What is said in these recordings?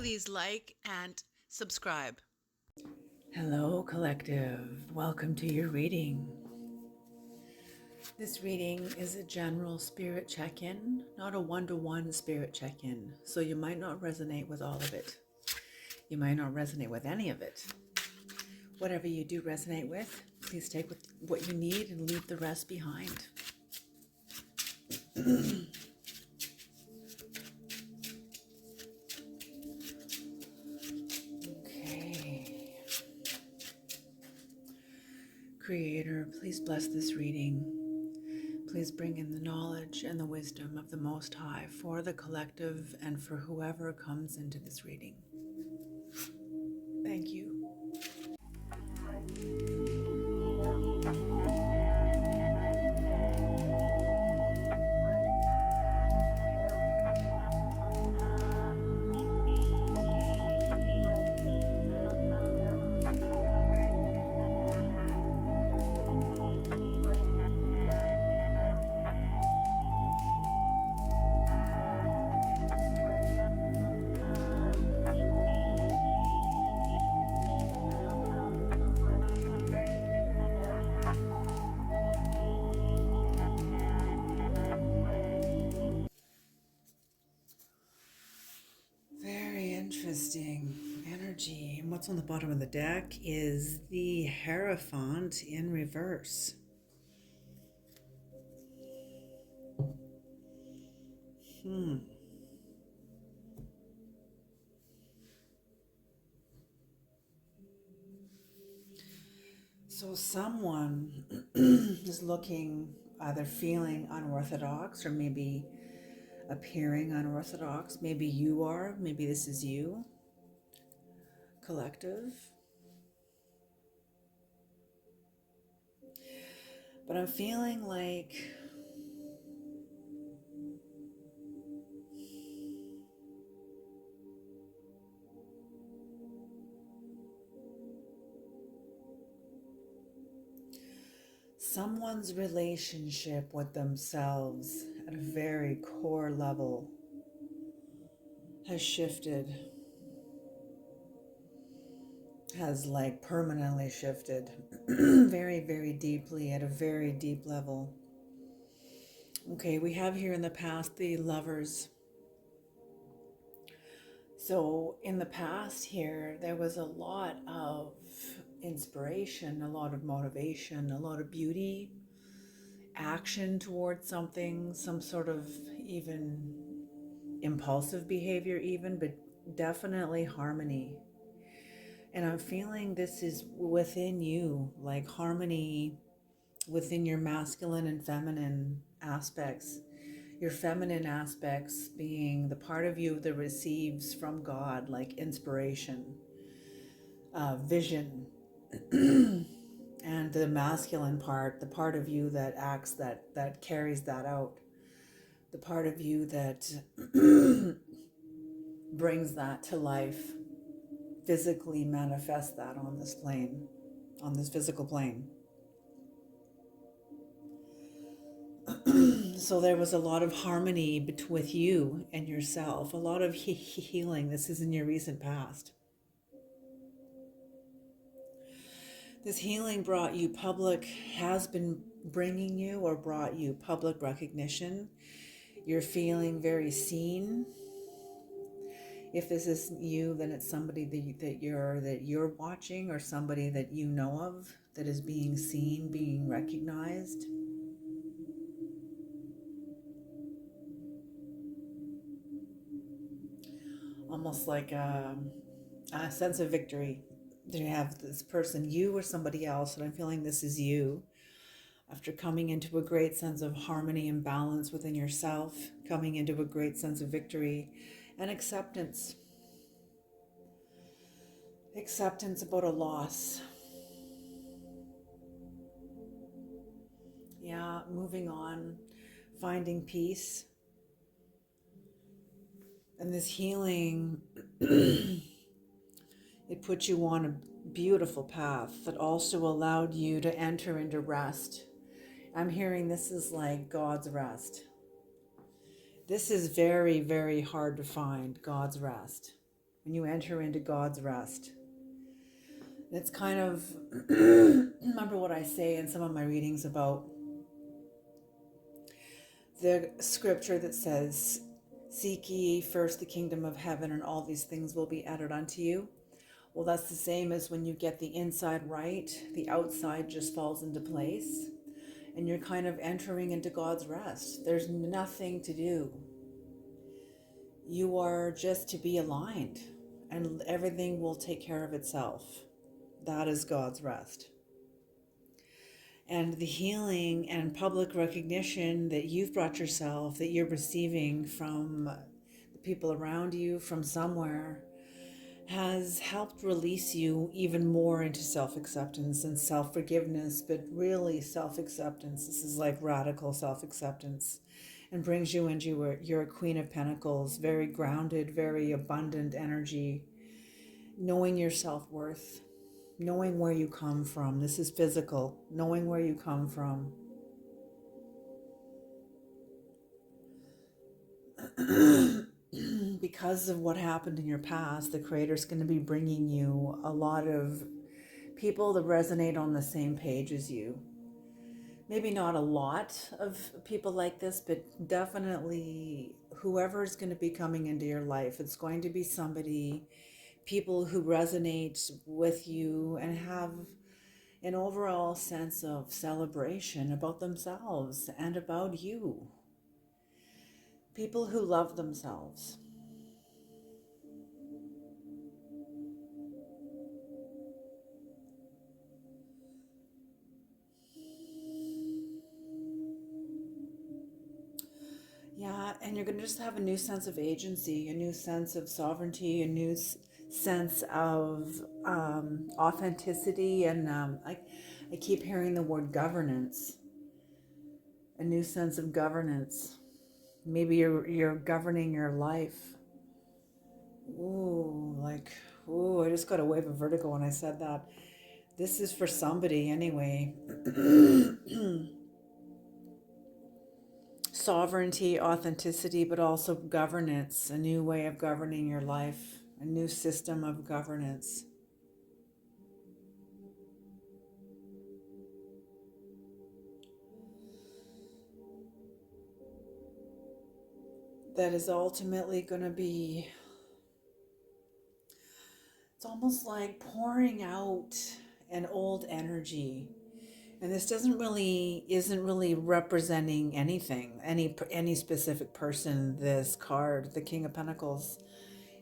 please like and subscribe. Hello, collective. Welcome to your reading. This reading is a general spirit check-in, not a one-to-one spirit check-in. So you might not resonate with all of it. You might not resonate with any of it. Whatever you do resonate with, please take what you need and leave the rest behind. Okay. Creator, please bless this reading. Please bring in the knowledge and the wisdom of the Most High for the collective and for whoever comes into this reading. Thank you. Very interesting energy. And what's on the bottom of the deck is the Hierophant in reverse. So someone is looking, either feeling unorthodox or maybe appearing unorthodox. Maybe you are, maybe this is you, collective. But I'm feeling like someone's relationship with themselves at a very core level has shifted, has like permanently shifted very, very deeply at a very deep level. Okay, we have here in the past the Lovers. So in the past here, there was a lot of inspiration, a lot of motivation, a lot of beauty, action towards something, some sort of even impulsive behavior even, but definitely harmony. And I'm feeling this is within you, like harmony within your masculine and feminine aspects. Your feminine aspects being the part of you that receives from God, like inspiration, vision, and the masculine part, the part of you that acts, that carries that out, the part of you that brings that to life, physically manifests that on this plane, on this physical plane. So there was a lot of harmony with you and yourself, a lot of healing. This is in your recent past. This healing brought you public, has been bringing you or brought you public recognition. You're feeling very seen. If this isn't you, then it's somebody that you're watching, or somebody that you know of that is being seen, being recognized. Almost like a sense of victory. You have this person, you or somebody else, and I'm feeling this is you. After coming into a great sense of harmony and balance within yourself, coming into a great sense of victory and acceptance. Acceptance about a loss. Yeah, moving on, finding peace. And this healing, it put you on a beautiful path that also allowed you to enter into rest. I'm hearing this is like God's rest. This is very, very hard to find, God's rest. when you enter into God's rest. It's kind of, remember what I say in some of my readings about the scripture that says, seek ye first the kingdom of heaven and all these things will be added unto you. Well, that's the same as when you get the inside right, the outside just falls into place and you're kind of entering into God's rest. There's nothing to do. You are just to be aligned and everything will take care of itself. That is God's rest. And the healing and public recognition that you've brought yourself, that you're receiving from the people around you, from somewhere, has helped release you even more into self-acceptance and self-forgiveness, but really self-acceptance. This is like radical self-acceptance, and brings you into your Queen of Pentacles, very grounded, very abundant energy, knowing your self-worth, knowing where you come from. This is physical, knowing where you come from. Because of what happened in your past, the Creator's going to be bringing you a lot of people that resonate on the same page as you. Maybe not a lot of people like this, but definitely whoever is going to be coming into your life, it's going to be somebody, people who resonate with you and have an overall sense of celebration about themselves and about you. People who love themselves. Yeah, and you're going to just have a new sense of agency, a new sense of sovereignty, a new sense of authenticity, and I keep hearing the word governance. A new sense of governance. Maybe you're governing your life. Ooh, I just got a wave of vertigo when I said that. This is for somebody anyway. Sovereignty, authenticity, but also governance, a new way of governing your life, a new system of governance. That is ultimately going to be, it's almost like pouring out an old energy. And this isn't really representing anything, any specific person, this card, the King of Pentacles.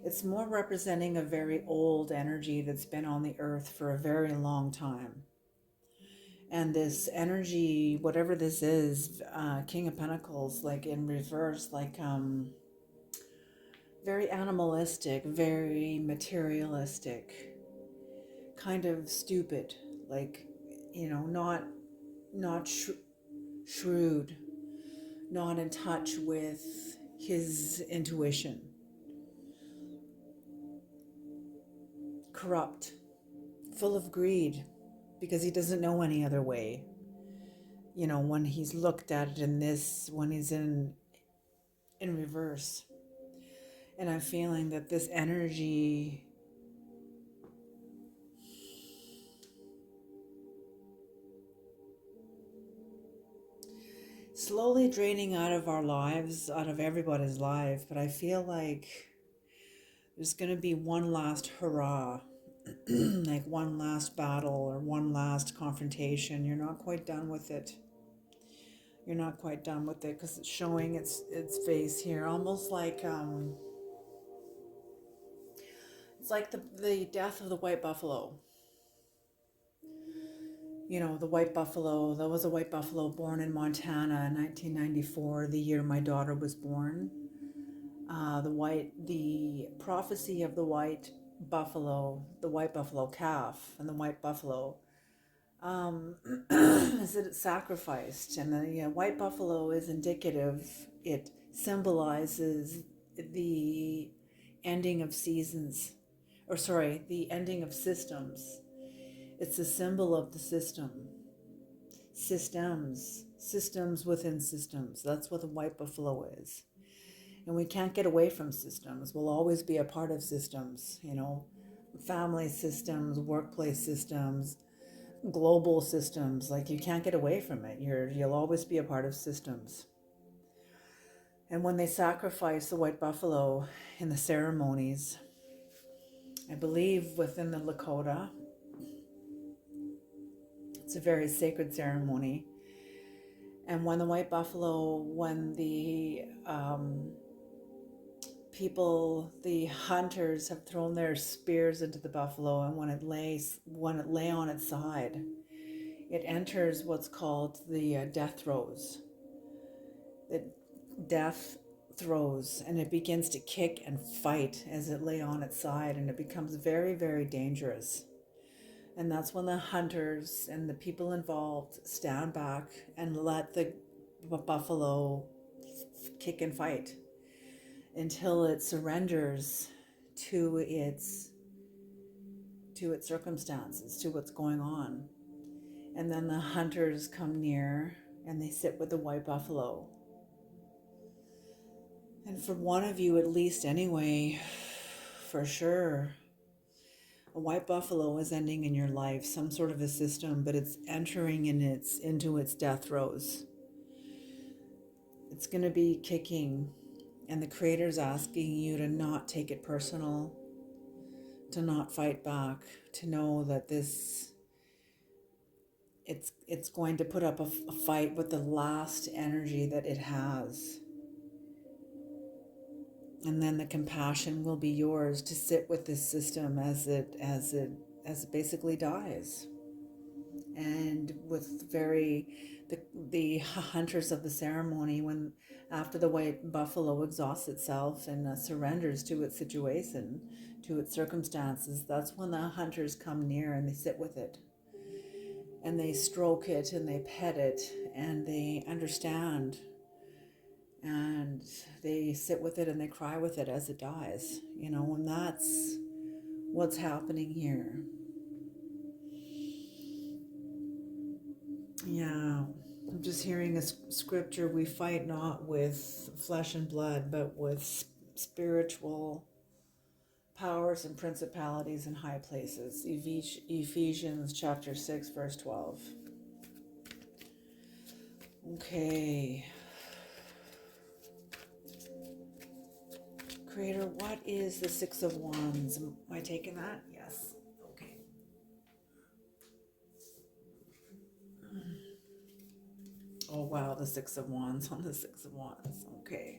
It's more representing a very old energy that's been on the earth for a very long time. And this energy, whatever this is, King of Pentacles, like in reverse, like very animalistic, very materialistic, kind of stupid, like, not shrewd, not in touch with his intuition, corrupt, full of greed, because he doesn't know any other way. When he's looked at it when he's in reverse. And I'm feeling that this energy slowly draining out of our lives, out of everybody's life. But I feel like there's going to be one last hurrah, like one last battle or one last confrontation. You're not quite done with it. You're not quite done with it because it's showing its face here, almost like it's like the death of the white buffalo. The white buffalo. There was a white buffalo born in Montana in 1994, the year my daughter was born. The prophecy of the white buffalo calf, and the white buffalo is that it's sacrificed, and the white buffalo is indicative. It symbolizes the ending of seasons, the ending of systems. It's a symbol of the systems within systems. That's what the white buffalo is. And we can't get away from systems. We'll always be a part of systems, family systems, workplace systems, global systems. Like, you can't get away from it. You'll always be a part of systems. And when they sacrifice the white buffalo in the ceremonies, I believe within the Lakota, it's a very sacred ceremony. And when the white buffalo, when the people, the hunters, have thrown their spears into the buffalo, and when it lay on its side, it enters what's called the death throes. The death throes, and it begins to kick and fight as it lay on its side, and it becomes very, very dangerous. And that's when the hunters and the people involved stand back and let the buffalo kick and fight until it surrenders to its circumstances, to what's going on. And then the hunters come near and they sit with the white buffalo. And for one of you, at least anyway, for sure, a white buffalo is ending in your life, some sort of a system, but it's entering into its death throes. It's going to be kicking, and the Creator's asking you to not take it personal, to not fight back, to know that it's going to put up a fight with the last energy that it has. And then the compassion will be yours to sit with this system as it basically dies. And with the hunters of the ceremony, when after the white buffalo exhausts itself and surrenders to its situation, to its circumstances, that's when the hunters come near and they sit with it. And they stroke it and they pet it and they understand. And they sit with it and they cry with it as it dies, and that's what's happening here. Yeah, I'm just hearing a scripture. We fight not with flesh and blood, but with spiritual powers and principalities in high places. Ephesians chapter 6, verse 12. Okay. Creator, what is the Six of Wands? Am I taking that? Yes. Okay. Oh, wow, the Six of Wands on the Six of Wands. Okay.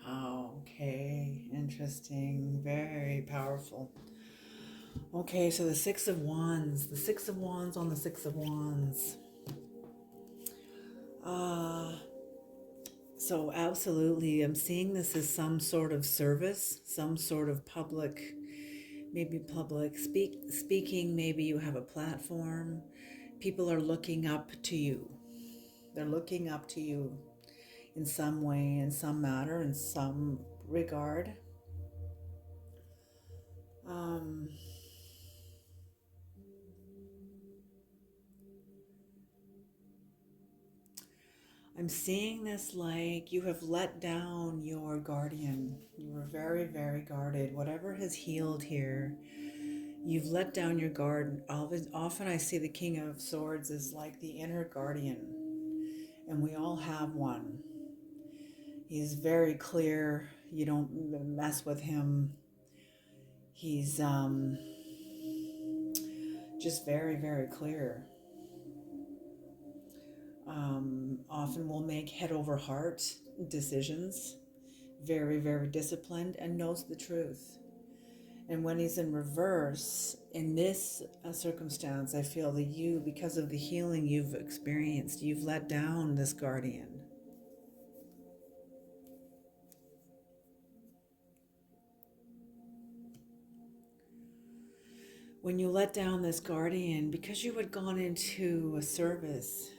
Wow, okay, interesting, very powerful. Okay, so the Six of Wands on the Six of Wands. So absolutely, I'm seeing this as some sort of service, some sort of public, maybe public speaking, maybe you have a platform. People are looking up to you. They're looking up to you in some way, in some matter, in some regard. I'm seeing this like you have let down your guardian. You were very, very guarded. Whatever has healed here You've let down your guard. Often I see the King of Swords as like the inner guardian, and we all have one. He's very clear. You don't mess with him. He's just very, very clear. Often will make head over heart decisions. Very, very disciplined and knows the truth. And when he's in reverse, in this circumstance, I feel that you, because of the healing you've experienced, you've let down this guardian. When you let down this guardian, because you had gone into a service,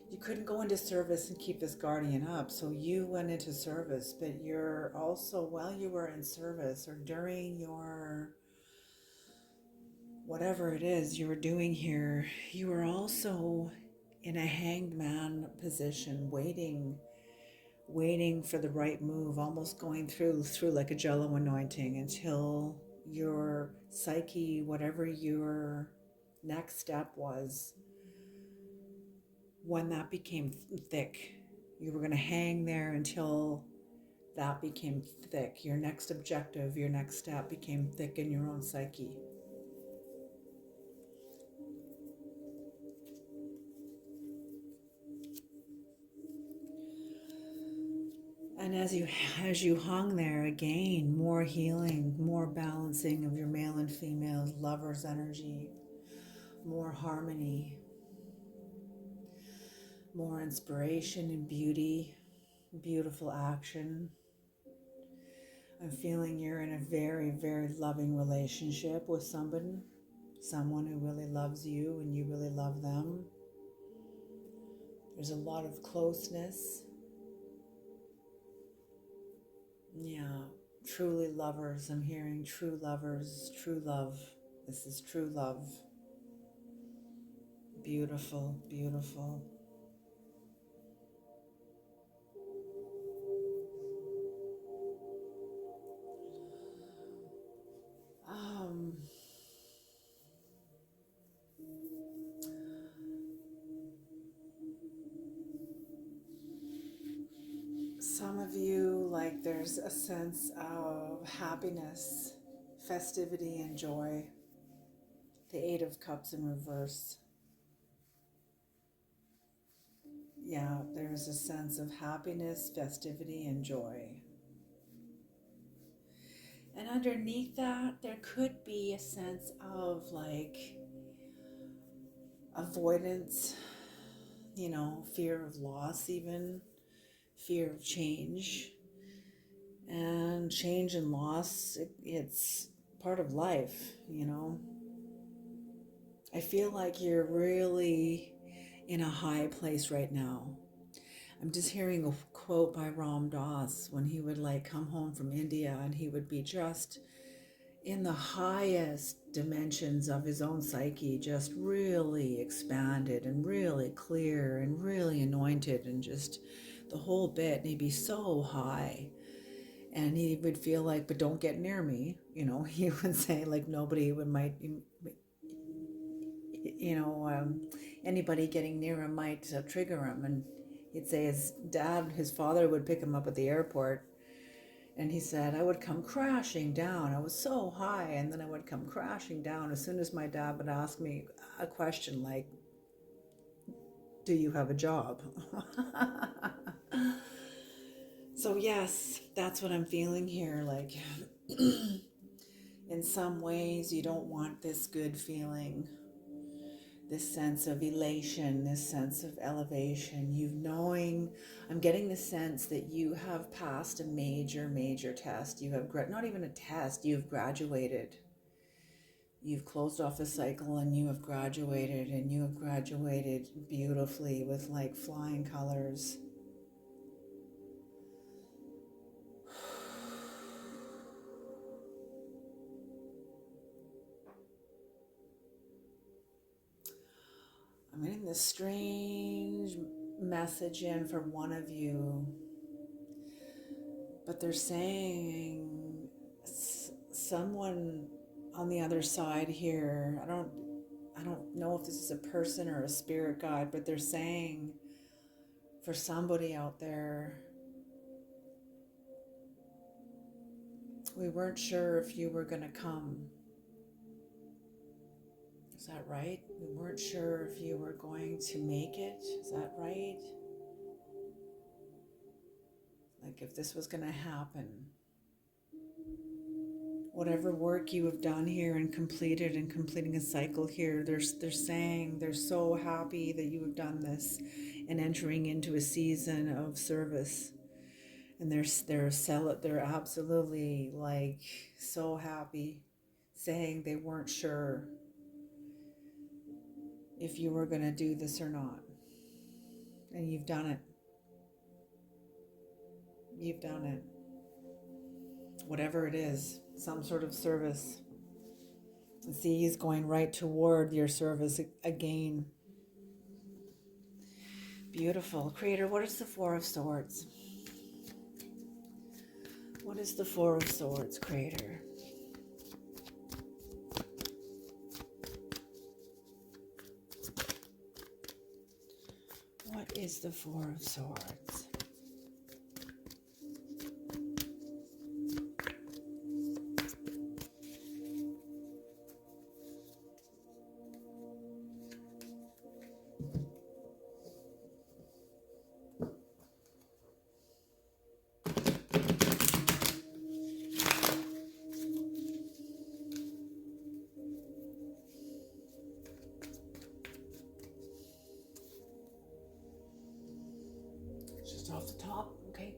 you couldn't go into service and keep this guardian up. So you went into service, but you're also, while you were in service or during your whatever it is you were doing here, you were also in a hanged man position, waiting for the right move, almost going through like a jello anointing until your psyche, whatever your next step was, when that became thick, you were going to hang there until that became thick. Your next objective, your next step became thick in your own psyche. And as you hung there, again, more healing, more balancing of your male and female lover's energy, more harmony, more inspiration and beauty, beautiful action. I'm feeling you're in a very, very loving relationship with someone who really loves you and you really love them. There's a lot of closeness. Yeah, truly lovers. I'm hearing true lovers, true love. This is true love. Beautiful, beautiful. Um, some of you, like, there's a sense of happiness, festivity, and joy. The Eight of Cups in reverse. Yeah, there's a sense of happiness, festivity, and joy. And underneath that, there could be a sense of like avoidance, fear of loss, even fear of change. And change and loss, it's part of life, I feel like you're really in a high place right now. I'm just hearing a quote by Ram Dass when he would like come home from India and he would be just in the highest dimensions of his own psyche, just really expanded and really clear and really anointed and just the whole bit. And he'd be so high. And he would feel like, but don't get near me. He would say like nobody might, anybody getting near him might trigger him. And he'd say his father would pick him up at the airport. And he said, I would come crashing down. I was so high. And then I would come crashing down as soon as my dad would ask me a question like, do you have a job? So yes, that's what I'm feeling here. Like, in some ways, you don't want this good feeling, this sense of elation, this sense of elevation. I'm getting the sense that you have passed a major, major test. You have, not even a test, you've graduated. You've closed off a cycle and you have graduated, and you have graduated beautifully with like flying colors. I'm getting this strange message in from one of you, but they're saying someone on the other side here, I don't know if this is a person or a spirit guide, but they're saying for somebody out there, we weren't sure if you were going to come. Is that right? We weren't sure if you were going to make it. Is that right? Like if this was going to happen. Whatever work you have done here and completing a cycle here, they're saying they're so happy that you have done this and entering into a season of service. And they're absolutely like so happy, saying they weren't sure if you were going to do this or not. And you've done it. You've done it. Whatever it is, some sort of service. See, he's going right toward your service again. Beautiful. Creator, what is the Four of Swords? What is the Four of Swords, Creator? What is the Four of Swords? Just off the top, okay.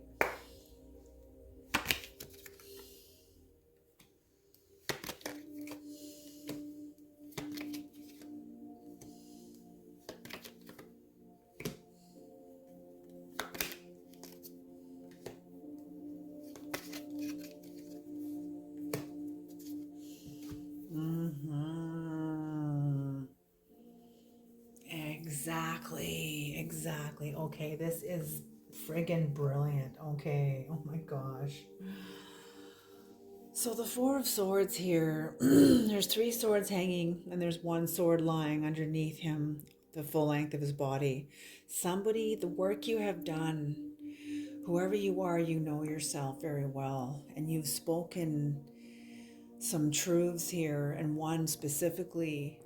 Exactly. Okay, this is friggin' brilliant. Okay, oh my gosh. So the Four of Swords here, there's three swords hanging and there's one sword lying underneath him, the full length of his body. Somebody, the work you have done, whoever you are, you know yourself very well, and you've spoken some truths here, and one specifically,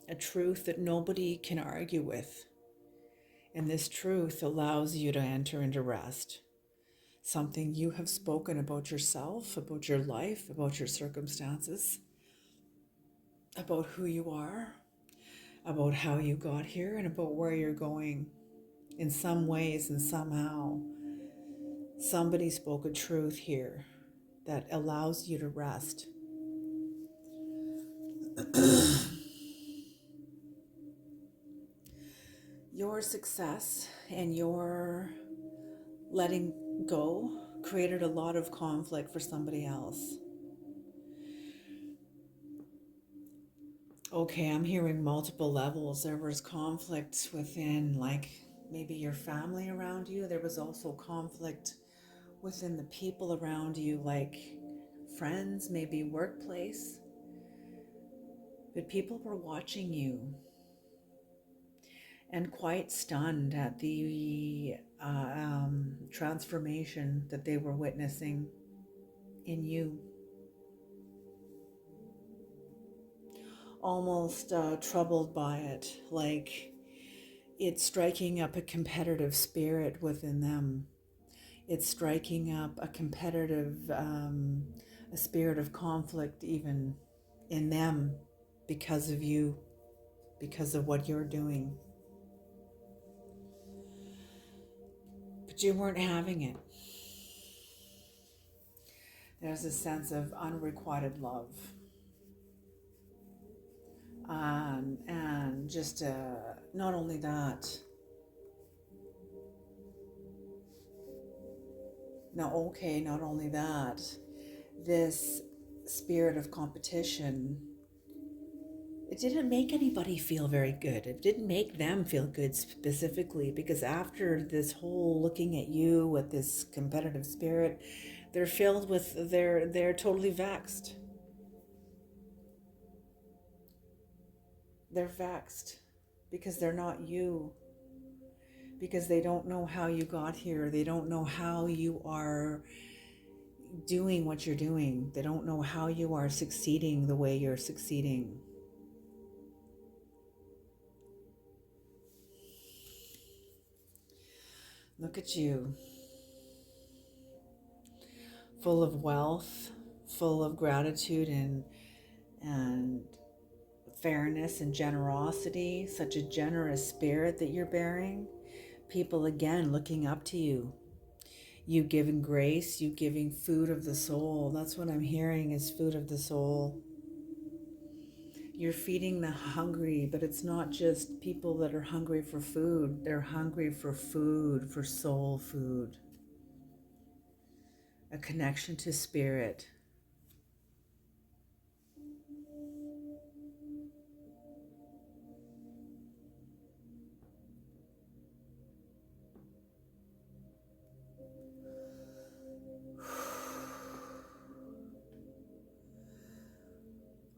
a truth that nobody can argue with. And this truth allows you to enter into rest. Something you have spoken about yourself, about your life, about your circumstances, about who you are, about how you got here, and about where you're going. In some ways and somehow, somebody spoke a truth here that allows you to rest. Your success and your letting go created a lot of conflict for somebody else. Okay, I'm hearing multiple levels. There was conflict within, like, maybe your family around you. There was also conflict within the people around you, like friends, maybe workplace. But people were watching you and quite stunned at the transformation that they were witnessing in you. Almost troubled by it, like it's striking up a competitive spirit within them. It's striking up a competitive, a spirit of conflict even in them because of you, because of what you're doing. But you weren't having it. There's a sense of unrequited love. And just not only that, not only that, this spirit of competition, it didn't make anybody feel very good. It didn't make them feel good specifically, because after this whole looking at you with this competitive spirit, they're filled with, they're totally vexed. they're vexed because they're not you, because they don't know how you got here. They don't know how you are doing what you're doing. They don't know how you are succeeding the way you're succeeding. Look at you, full of wealth, full of gratitude and fairness and generosity, such a generous spirit that you're bearing. People again looking up to you. You giving grace, you giving food of the soul. That's what I'm hearing is food of the soul. You're feeding the hungry, but it's not just people that are hungry for food. They're hungry for food, for soul food. A connection to spirit.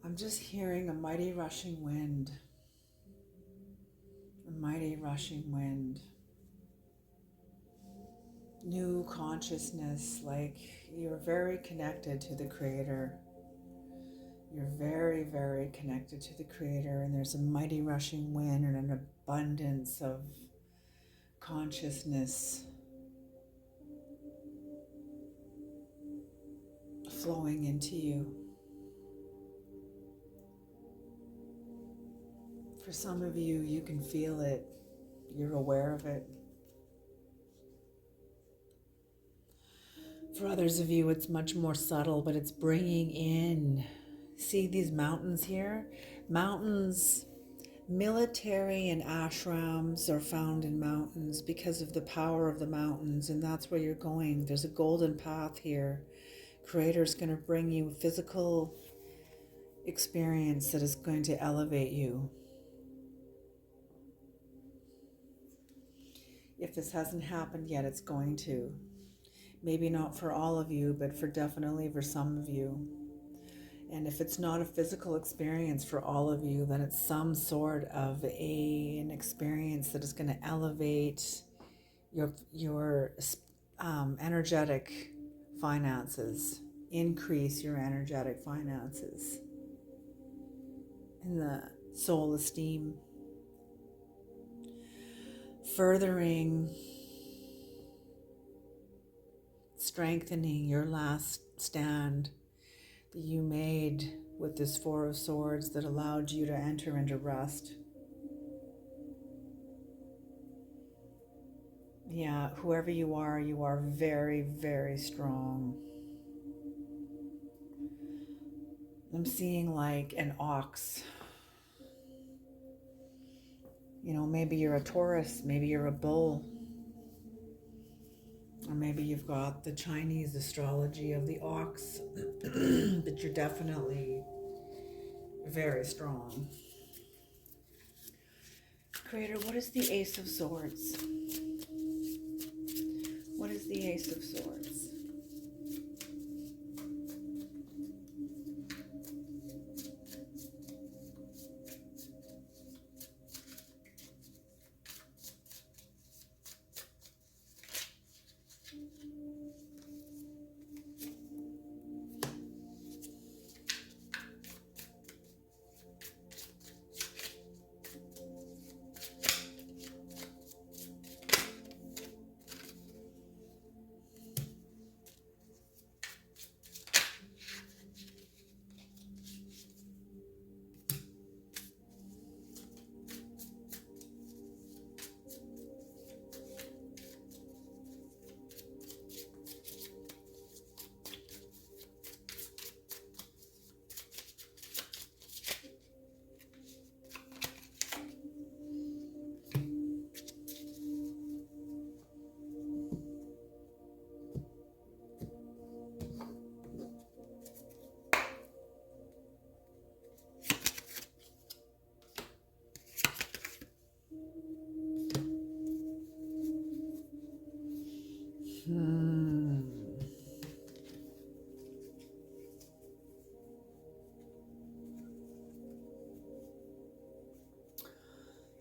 I'm just hearing a mighty rushing wind. A mighty rushing wind. New consciousness, like you're very connected to the Creator. You're very, very connected to the Creator, and there's a mighty rushing wind and an abundance of consciousness flowing into you. For some of you, you can feel it. You're aware of it. For others of you, it's much more subtle, but it's bringing in. See these mountains here? Mountains, military and ashrams are found in mountains because of the power of the mountains, and that's where you're going. There's a golden path here. Creator's going to bring you physical experience that is going to elevate you. If this hasn't happened yet, it's going to. Maybe not for all of you, but definitely for some of you. And if it's not a physical experience for all of you, then it's some sort of an experience that is going to elevate your energetic finances, increase your energetic finances, and the soul esteem, furthering, strengthening your last stand that you made with this Four of Swords that allowed you to enter into rest. Yeah, whoever you are very, very strong. I'm seeing like an ox. You know, maybe you're a Taurus, maybe you're a bull, or maybe you've got the Chinese astrology of the ox, but you're definitely very strong. Creator, what is the Ace of Swords? What is the Ace of Swords?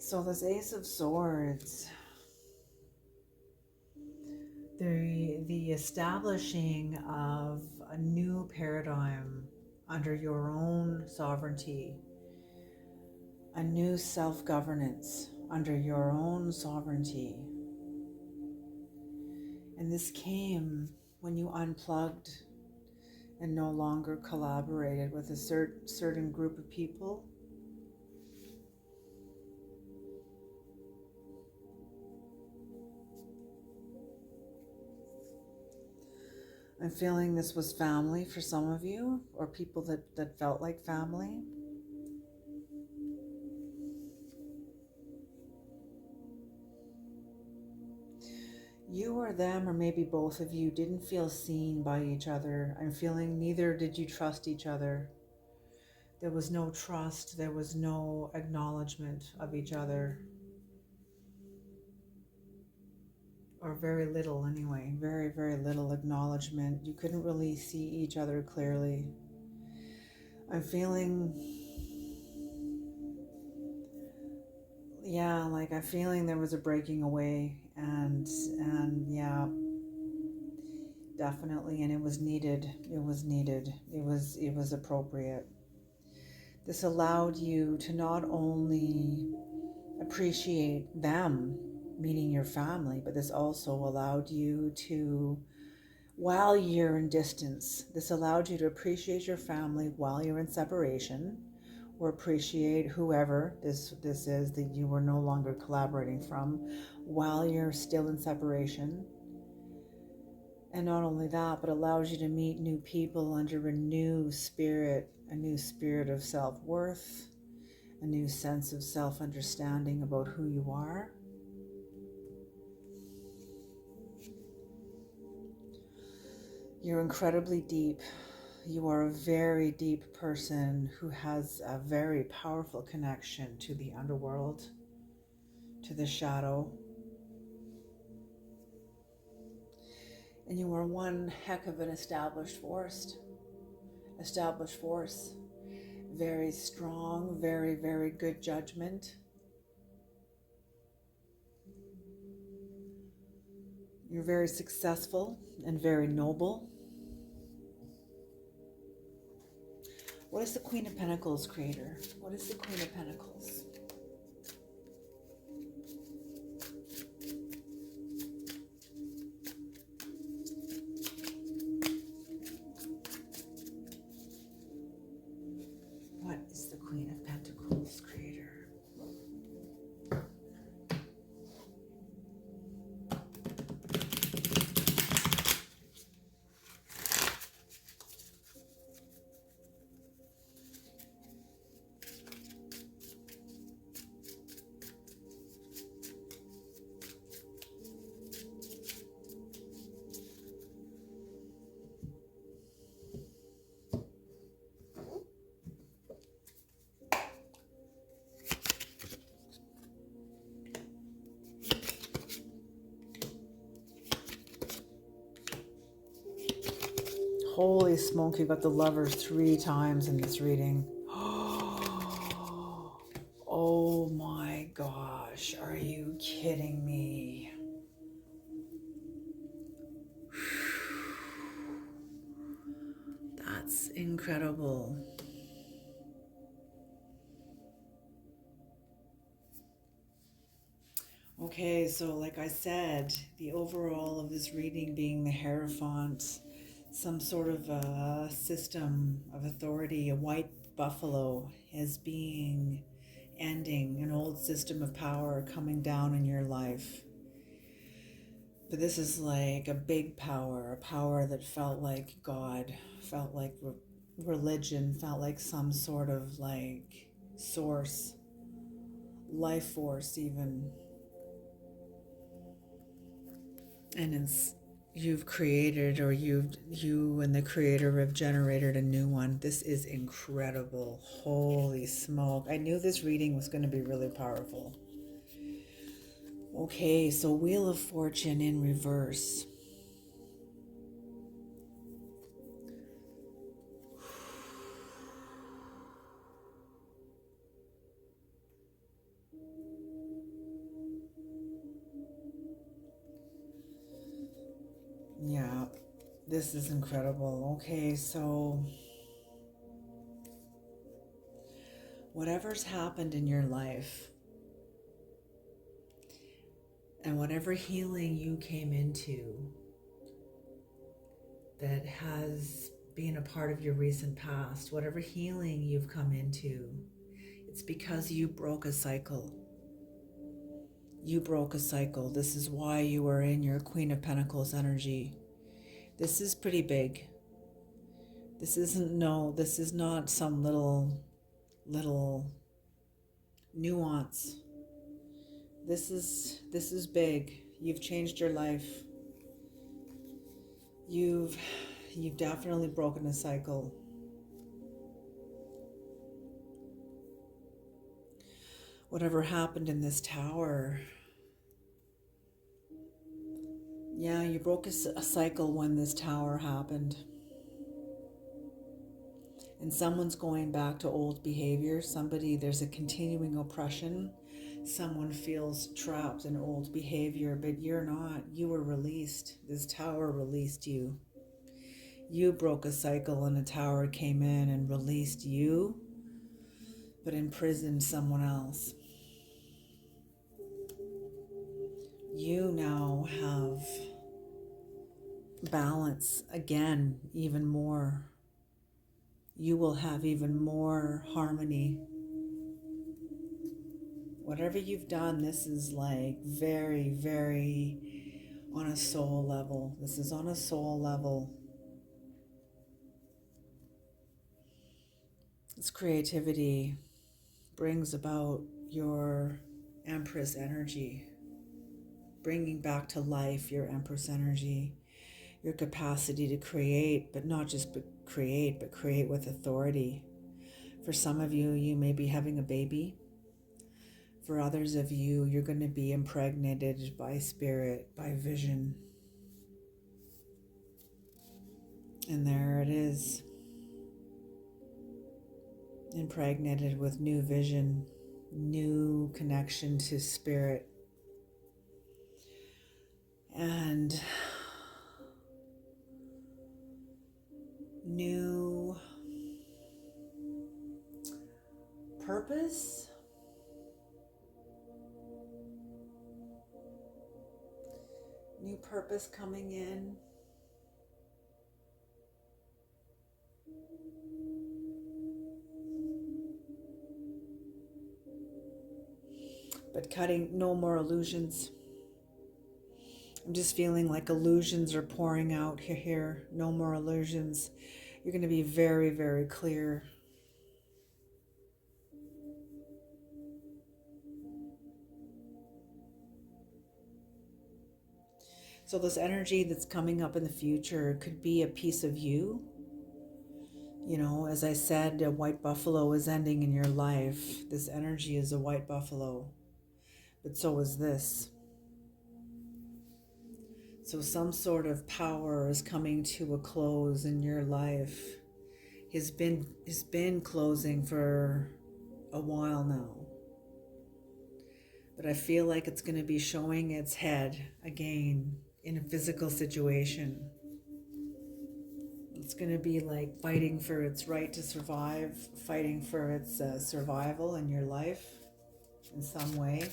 So this Ace of Swords, the establishing of a new paradigm under your own sovereignty, a new self-governance under your own sovereignty. And this came when you unplugged and no longer collaborated with a certain group of people. I'm feeling this was family for some of you, or people that felt like family. You or them, or maybe both of you, didn't feel seen by each other. I'm feeling neither did you trust each other. There was no trust, there was no acknowledgement of each other. Or very little anyway, very, very little acknowledgement. You couldn't really see each other clearly. I'm feeling, yeah, like I'm feeling there was a breaking away, and yeah, definitely, and it was needed. It was needed. It was appropriate. This allowed you to not only appreciate them, meaning your family, but this also allowed you to, while you're in distance, this allowed you to appreciate your family while you're in separation, or appreciate whoever this is that you were no longer collaborating from while you're still in separation. And not only that, but allows you to meet new people under a new spirit of self-worth, a new sense of self-understanding about who you are. You're incredibly deep. You are a very deep person who has a very powerful connection to the underworld, to the shadow. And you are one heck of an established force. Very strong, very, very good judgment. You're very successful and very noble. What is the Queen of Pentacles, Creator? What is the Queen of Pentacles? What is the Queen of Pentacles, Creator? Holy smoke, you got the Lover 3 times in this reading. Oh my gosh, are you kidding me? That's incredible. Okay, so like I said, the overall of this reading being the Hierophant, some sort of a system of authority, a white buffalo is being ending, an old system of power coming down in your life. But this is like a big power, a power that felt like God, felt like religion, felt like some sort of like source, life force even. And you've created, or you and the Creator have generated a new one. This is incredible. Holy smoke. I knew this reading was going to be really powerful. Okay, so Wheel of Fortune in reverse. Yeah, this is incredible. Okay, so whatever's happened in your life and whatever healing you came into that has been a part of your recent past, whatever healing you've come into, it's because you broke a cycle. You broke a cycle. This is why you are in your Queen of Pentacles energy. This is pretty big. This is not some little nuance. This is big. You've changed your life. You've definitely broken a cycle. Whatever happened in this tower, yeah, you broke a cycle when this tower happened. And someone's going back to old behavior. There's a continuing oppression. Someone feels trapped in old behavior, but you're not. You were released. This tower released you. You broke a cycle and a tower came in and released you, but imprisoned someone else. You now have balance again, even more. You will have even more harmony. Whatever you've done, this is like very, very on a soul level. This is on a soul level. This creativity brings about your Empress energy, bringing back to life your Empress energy, your capacity to create, but not just create, but create with authority. For some of you, you may be having a baby. For others of you, you're going to be impregnated by spirit, by vision. And there it is, impregnated with new vision, new connection to spirit, and new purpose, coming in. But cutting no more illusions. I'm just feeling like illusions are pouring out here. No more illusions. You're going to be very, very clear. So this energy that's coming up in the future could be a piece of you. You know, as I said, a white buffalo is ending in your life. This energy is a white buffalo, but so is this. So some sort of power is coming to a close in your life. Has been closing for a while now. But I feel like it's going to be showing its head again in a physical situation. It's going to be like fighting for its right to survive, fighting for its survival in your life in some way.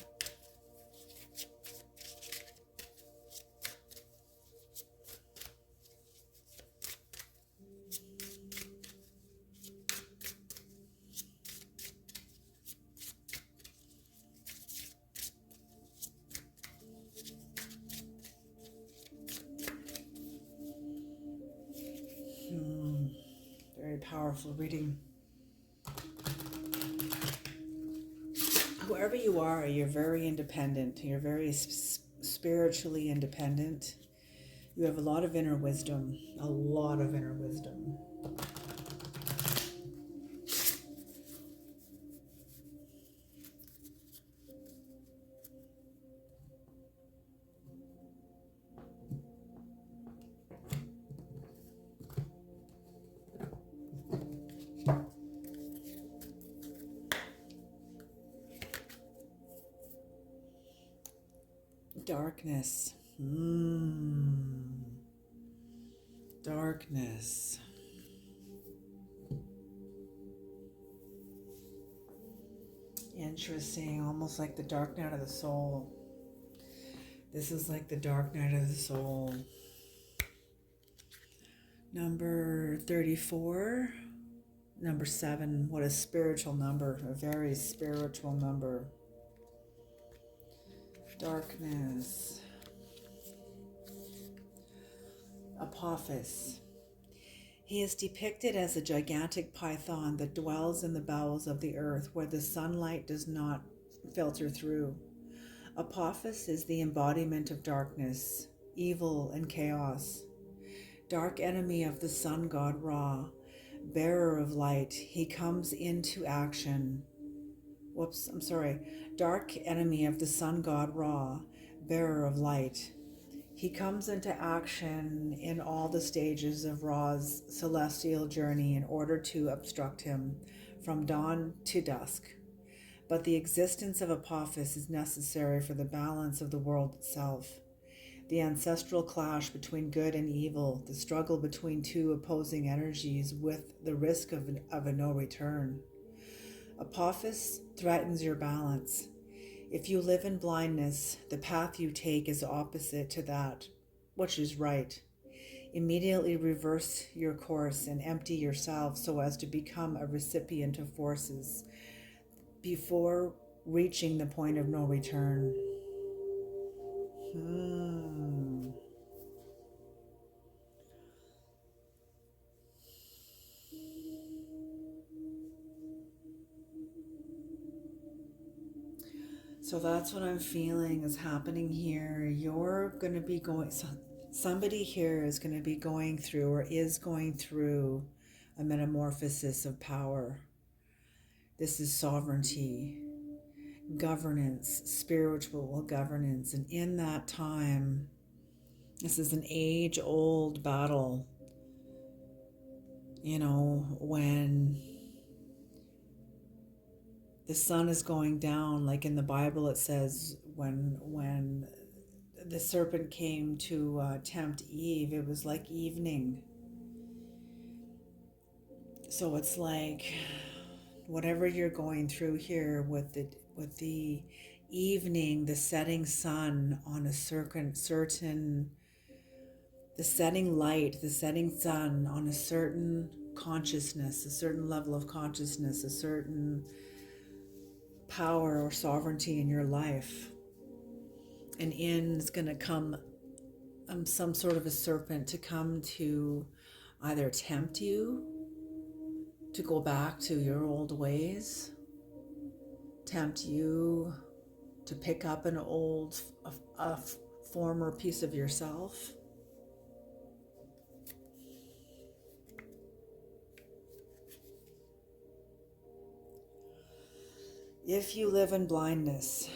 Very powerful reading. Whoever you are, you're very independent. You're very spiritually independent. You have a lot of inner wisdom, a lot of inner wisdom. Darkness. Darkness. Interesting, almost like the dark night of the soul. This is like the dark night of the soul. Number 34. Number 7. What a spiritual number. A very spiritual number. Darkness. Apophis. He is depicted as a gigantic python that dwells in the bowels of the earth where the sunlight does not filter through. Apophis is the embodiment of darkness, evil, and chaos. Dark enemy of the sun god Ra, bearer of light, he comes into action. Dark enemy of the sun god Ra, bearer of light. He comes into action in all the stages of Ra's celestial journey in order to obstruct him from dawn to dusk. But the existence of Apophis is necessary for the balance of the world itself. The ancestral clash between good and evil, the struggle between two opposing energies with the risk of a no return. Apophis threatens your balance. If you live in blindness, the path you take is opposite to that which is right. Immediately reverse your course and empty yourself so as to become a recipient of forces before reaching the point of no return. So that's what I'm feeling is happening here. You're going to be somebody here is going to be going through or is going through a metamorphosis of power. This is sovereignty, governance, spiritual governance. And in that time, this is an age-old battle. You know, when the sun is going down, like in the Bible it says when the serpent came to tempt Eve, it was like evening. So it's like whatever you're going through here with the evening, the setting sun on a certain the setting light, the setting sun on a certain consciousness, a certain level of consciousness, a certain power or sovereignty in your life. And in is going to come some sort of a serpent to come to either tempt you to go back to your old ways, tempt you to pick up an old, a former piece of yourself. If you live in blindness,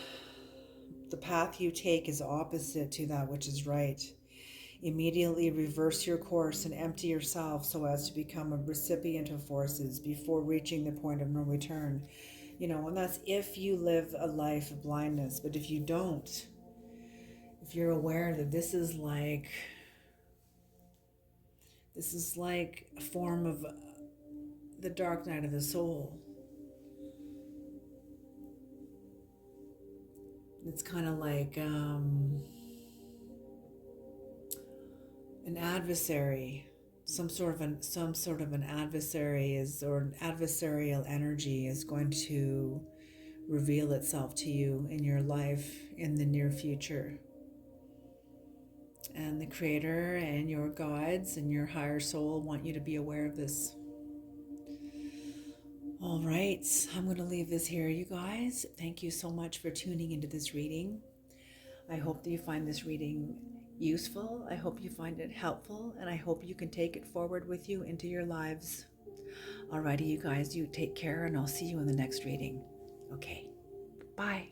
the path you take is opposite to that which is right. Immediately reverse your course and empty yourself so as to become a recipient of forces before reaching the point of no return. You know, and that's if you live a life of blindness. But if you don't, if you're aware that this is like a form of the dark night of the soul. It's kind of like an adversary, some sort of an adversary or an adversarial energy is going to reveal itself to you in your life in the near future. And the Creator and your guides and your higher soul want you to be aware of this. All right, I'm going to leave this here, you guys. Thank you so much for tuning into this reading. I hope that you find this reading useful. I hope you find it helpful, and I hope you can take it forward with you into your lives. Alrighty, you guys, you take care, and I'll see you in the next reading. Okay, bye.